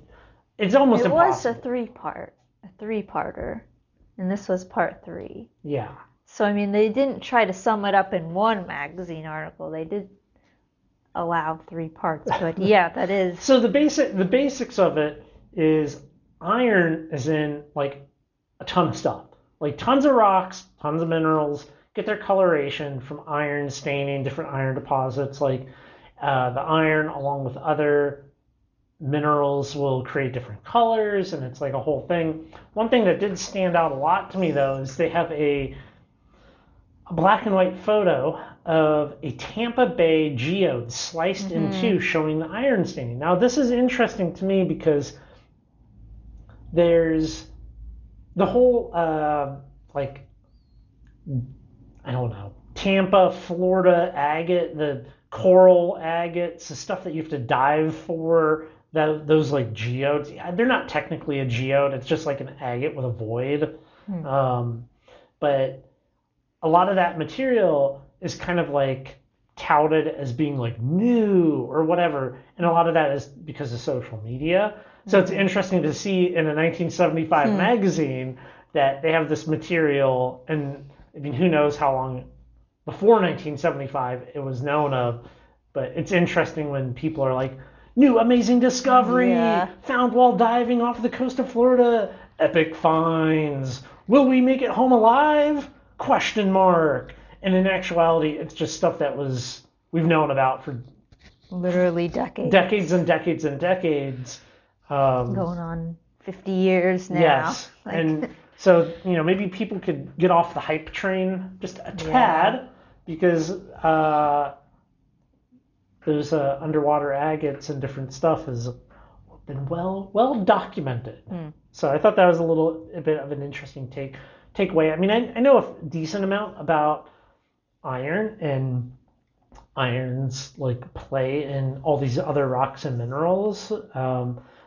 it's almost impossible. It was a three-parter, and this was part 3. Yeah. So, I mean, they didn't try to sum it up in one magazine article. They did allow 3 parts, but yeah, that is. So the basics of it is iron is in like a ton of stuff. Like tons of rocks, tons of minerals, get their coloration from iron staining, different iron deposits. Like the iron along with other minerals will create different colors, and it's like a whole thing. One thing that did stand out a lot to me though is they have a black and white photo of a Tampa Bay geode sliced in two showing the iron staining. Now this is interesting to me because there's the whole like, I don't know, Tampa, Florida agate, the coral agates, the stuff that you have to dive for, those like geodes. They're not technically a geode, it's just like an agate with a void. But a lot of that material is kind of like touted as being like new or whatever, and a lot of that is because of social media. So it's interesting to see in a 1975 magazine that they have this material, and I mean, who knows how long before 1975 it was known of, but it's interesting when people are like, new amazing discovery, found while diving off the coast of Florida, epic finds, will we make it home alive? ? And in actuality, it's just stuff that we've known about for literally decades. Decades and decades and decades. Going on 50 years now. Yes. Like, and so, you know, maybe people could get off the hype train just a tad, because those underwater agates and different stuff has been well documented. So I thought that was a bit of an interesting takeaway. I mean, I know a decent amount about iron and iron's like play in all these other rocks and minerals.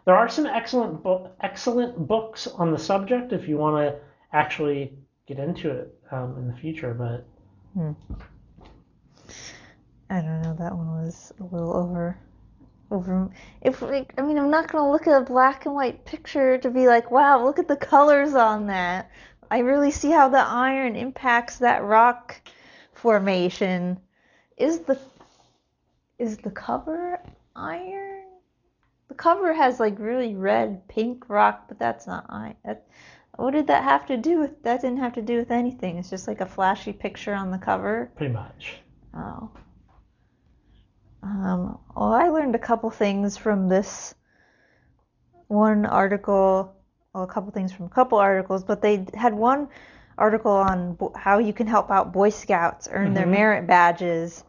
There are some excellent books on the subject if you want to actually get into it in the future. But I don't know. That one was a little over. I mean, I'm not gonna look at a black and white picture to be like, wow, look at the colors on that. I really see how the iron impacts that rock formation. Is the cover iron? The cover has like really red, pink rock, but that's not iron. What did that have to do with? That didn't have to do with anything. It's just like a flashy picture on the cover. Pretty much. Oh. Well, I learned a couple things from this one article. Well, a couple things from a couple articles, but they had one article on how you can help out Boy Scouts earn their merit badges,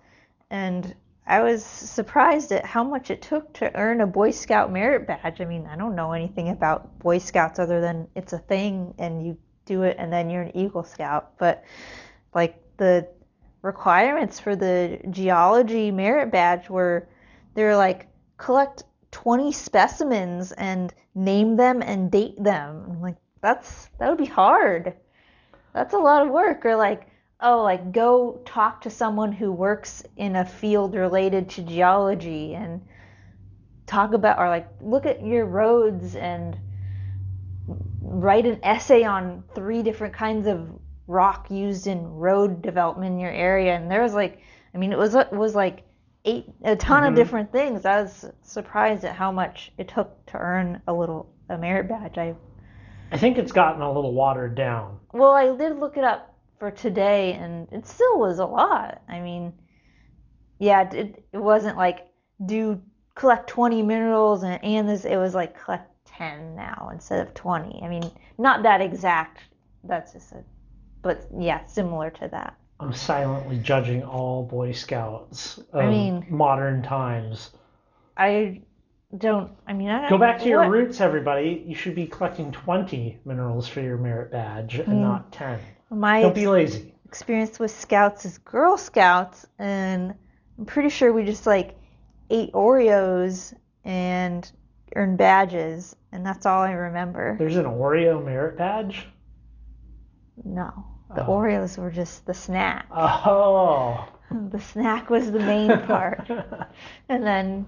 and I was surprised at how much it took to earn a Boy Scout merit badge. I mean, I don't know anything about Boy Scouts other than it's a thing and you do it and then you're an Eagle Scout. But like the requirements for the geology merit badge were they're like collect 20 specimens and name them and date them. I'm like, that would be hard. That's a lot of work. Or like, oh, like go talk to someone who works in a field related to geology and talk about, or like look at your roads and write an essay on 3 different kinds of rock used in road development in your area. And there was like, I mean, it was like a ton of different things. I was surprised at how much it took to earn a merit badge. I think it's gotten a little watered down. Well, I did look it up for today, and it still was a lot. I mean, yeah, it wasn't like collect 20 minerals and this. It was like collect 10 now instead of 20. I mean, not that exact. That's just but yeah, similar to that. I'm silently judging all Boy Scouts of modern times. I don't Go back to your roots, everybody. You should be collecting 20 minerals for your merit badge and not 10. Don't be lazy. Experience with Scouts is Girl Scouts, and I'm pretty sure we just like ate Oreos and earned badges, and that's all I remember. There's an Oreo merit badge? No. The Oreos were just the snack. Oh. The snack was the main part. And then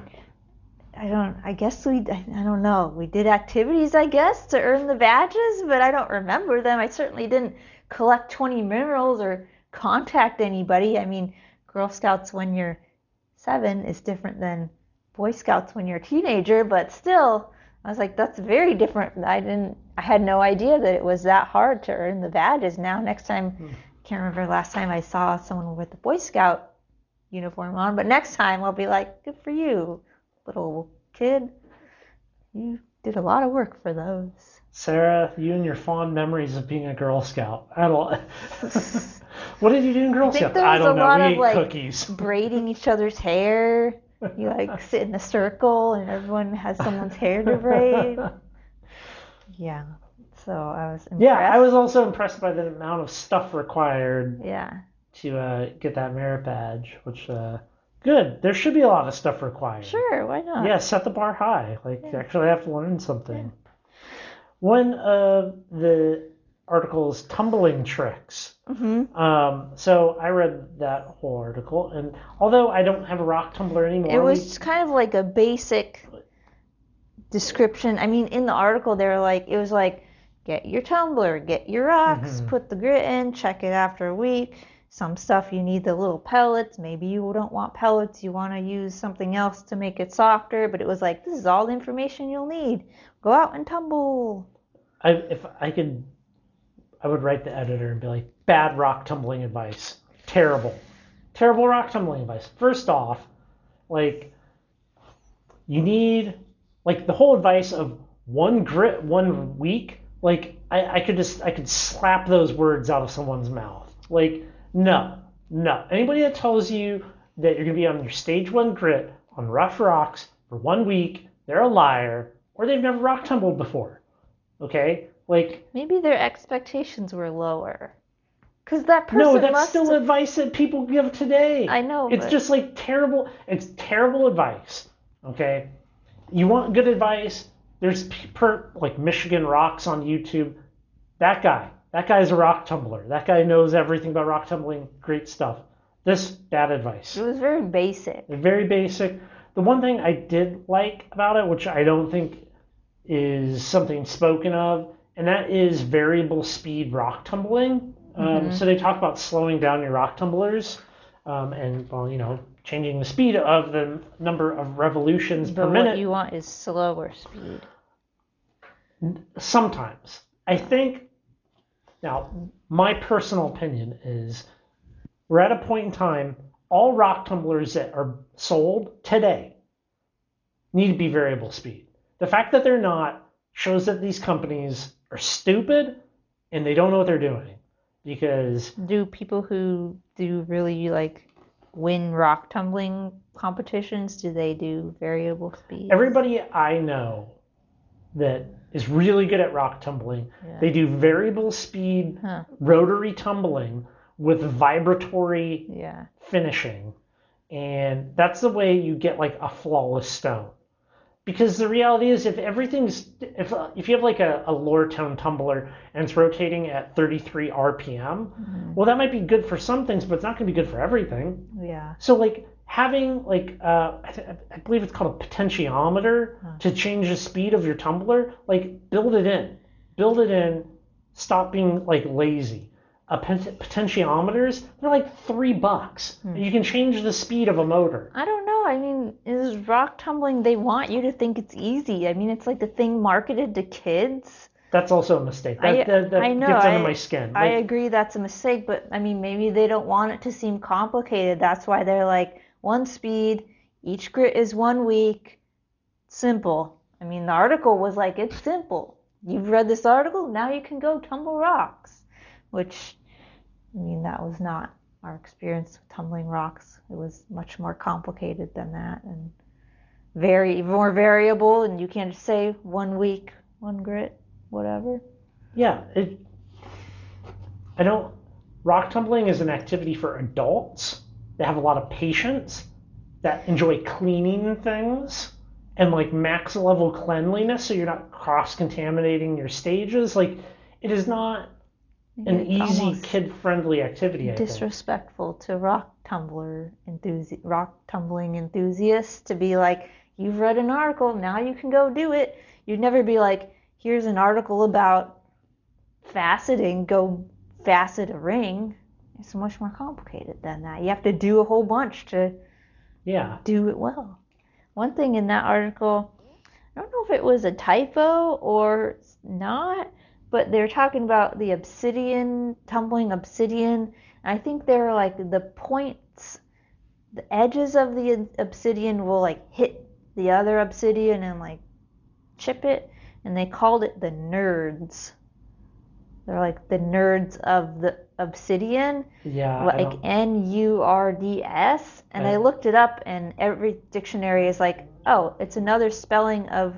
I don't know. We did activities, I guess, to earn the badges, but I don't remember them. I certainly didn't collect 20 minerals or contact anybody. I mean, Girl Scouts when you're 7 is different than Boy Scouts when you're a teenager, but still, I was like, that's very different. I had no idea that it was that hard to earn the badges. Now, next time, can't remember last time I saw someone with a Boy Scout uniform on, but next time I'll be like, good for you, little kid. You did a lot of work for those. Sarah, you and your fond memories of being a Girl Scout. What did you do in Girl Scouts? I don't know. We ate cookies. Braiding each other's hair. You like sit in a circle and everyone has someone's hair to braid. Yeah. So I was impressed. Yeah, I was also impressed by the amount of stuff required. Yeah. To get that merit badge, which good. There should be a lot of stuff required. Sure, why not? Yeah, set the bar high. Like you actually have to learn something. Yeah. One of the articles, tumbling tricks. So I read that whole article, and although I don't have a rock tumbler anymore, it was kind of like a basic description. I mean, in the article, it was like, get your tumbler, get your rocks, put the grit in, check it after a week. Some stuff you need the little pellets. Maybe you don't want pellets. You want to use something else to make it softer. But it was like, this is all the information you'll need. Go out and tumble. If I could, I would write the editor and be like, bad rock tumbling advice. Terrible. Terrible rock tumbling advice. First off, like, you need, like, the whole advice of one grit, 1 week. Like, I could slap those words out of someone's mouth. Like, no. Anybody that tells you that you're going to be on your stage 1 grit on rough rocks for 1 week, they're a liar, or they've never rock tumbled before. Okay? Like, maybe their expectations were lower. Because that person that's still advice that people give today. I know. It's just like terrible. It's terrible advice. Okay? You want good advice? There's like Michigan Rocks on YouTube. That guy's a rock tumbler. That guy knows everything about rock tumbling. Great stuff. This, bad advice. It was very basic. Very basic. The one thing I did like about it, which I don't think is something spoken of, and that is variable speed rock tumbling. So they talk about slowing down your rock tumblers and, changing the speed of the number of revolutions per minute. What you want is slower speed. Sometimes. I think, now, my personal opinion is we're at a point in time, all rock tumblers that are sold today need to be variable speed. The fact that they're not shows that these companies are stupid and they don't know what they're doing. Because do people who do really like win rock tumbling competitions? Do they do variable speed? Everybody I know that is really good at rock tumbling, they do variable speed rotary tumbling with vibratory finishing. And that's the way you get like a flawless stone. Because the reality is, if you have like a lower tone tumbler and it's rotating at 33 RPM, well, that might be good for some things, but it's not going to be good for everything. Yeah. So like having like I believe it's called a potentiometer to change the speed of your tumbler, like build it in. Stop being like lazy. Potentiometers, they're like $3. You can change the speed of a motor. I don't know. I mean, is rock tumbling, they want you to think it's easy. I mean, it's like the thing marketed to kids. That's also a mistake. That I know, gets under my skin. I agree that's a mistake, but I mean, maybe they don't want it to seem complicated. That's why they're like, one speed, each grit is 1 week, simple. I mean, the article was like, it's simple. You've read this article, now you can go tumble rocks. Which, I mean, that was not our experience with tumbling rocks. It was much more complicated than that and very more variable, and you can't just say 1 week, 1 grit, whatever. Yeah, rock tumbling is an activity for adults that have a lot of patience, that enjoy cleaning things and like max level cleanliness so you're not cross-contaminating your stages. Like, it is not an easy kid-friendly activity. Disrespectful to rock tumbling enthusiasts to be like, you've read an article, now you can go do it. You'd never be like, here's an article about faceting, go facet a ring. It's much more complicated than that. You have to do a whole bunch to do it well. One thing in that article, I don't know if it was a typo or not, but they were talking about the obsidian, tumbling obsidian. I think they're like the points, the edges of the obsidian will like hit the other obsidian and like chip it. And they called it the nerds. They're like the nerds of the obsidian. Yeah. Like NURDS. And I looked it up and every dictionary is like, oh, it's another spelling of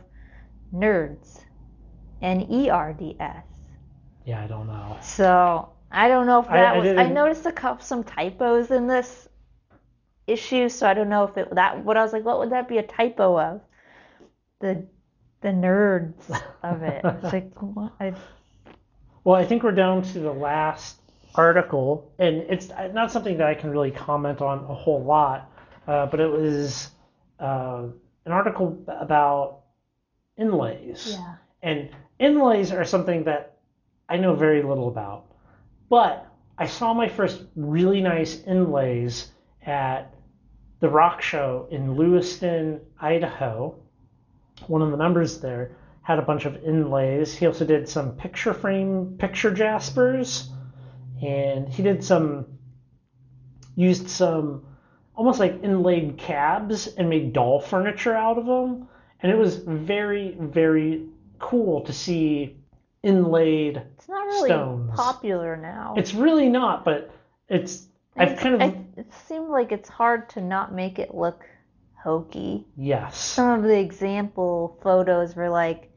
nerds. NERDS. Yeah, I don't know. So I don't know if that was. I noticed some typos in this issue, so I don't know if what I was like, what would that be a typo of? The nerds of it. It's like, what? Well, I think we're down to the last article, and it's not something that I can really comment on a whole lot, but it was an article about inlays. Yeah. And inlays are something that I know very little about. But I saw my first really nice inlays at the rock show in Lewiston, Idaho. One of the members there had a bunch of inlays. He also did some picture jaspers, and he used some almost like inlaid cabs and made doll furniture out of them. And it was very, very cool to see inlaid stones. It's not really popular now. It's really not, but it seemed like it's hard to not make it look hokey. Yes. Some of the example photos were like,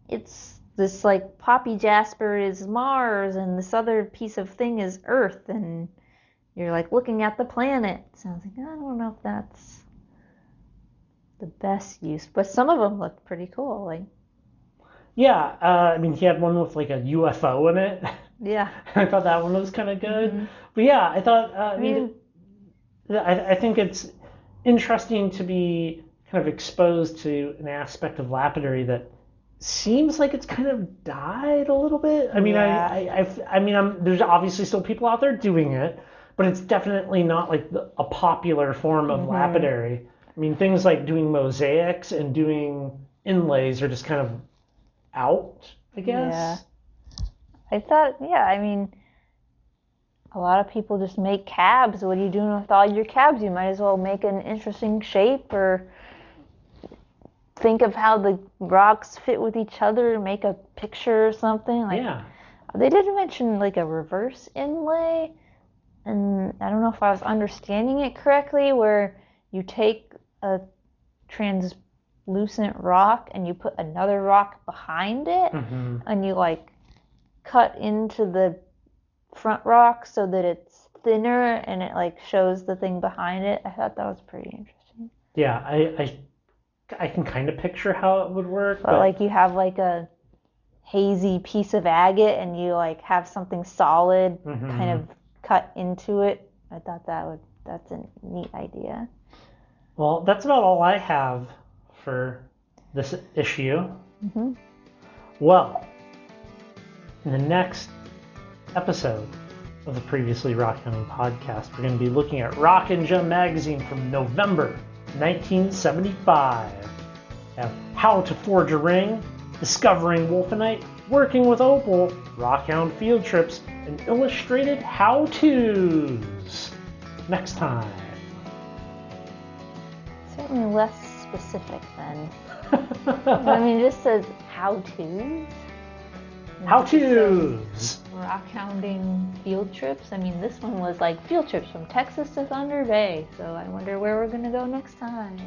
it's this like Poppy Jasper is Mars and this other piece of thing is Earth, and you're like looking at the planet. So I was like, I don't know if that's the best use, but some of them looked pretty cool. Like, yeah, I mean, he had one with like a UFO in it. Yeah. I thought that one was kind of good. Mm-hmm. But yeah, I thought, I think it's interesting to be kind of exposed to an aspect of lapidary that seems like it's kind of died a little bit. I mean, yeah. There's obviously still people out there doing it, but it's definitely not like a popular form of lapidary. I mean, things like doing mosaics and doing inlays are just kind of out, I guess. Yeah. I thought, I mean, a lot of people just make cabs. What are you doing with all your cabs? You might as well make an interesting shape or think of how the rocks fit with each other, make a picture or something. Like, yeah. They didn't mention like a reverse inlay. and I don't know if I was understanding it correctly, where you take a translucent rock and you put another rock behind it, and you like cut into the front rock so that it's thinner and it like shows the thing behind it. I thought that was pretty interesting. Yeah, I can kind of picture how it would work. But like you have like a hazy piece of agate and you like have something solid kind of cut into it. I thought that's a neat idea. Well, that's about all I have for this issue. Well, in the next episode of the Previously Rockhounding podcast, we're going to be looking at Rock and Gem magazine from November 1975. We have How to Forge a Ring, Discovering Wolfenite, Working with Opal, Rockhound Field Trips, and Illustrated How-Tos. Next time. Certainly less specific then. I mean, it just says how-tos. How-Tos! Rockhounding field trips. I mean, this one was like field trips from Texas to Thunder Bay. So I wonder where we're going to go next time.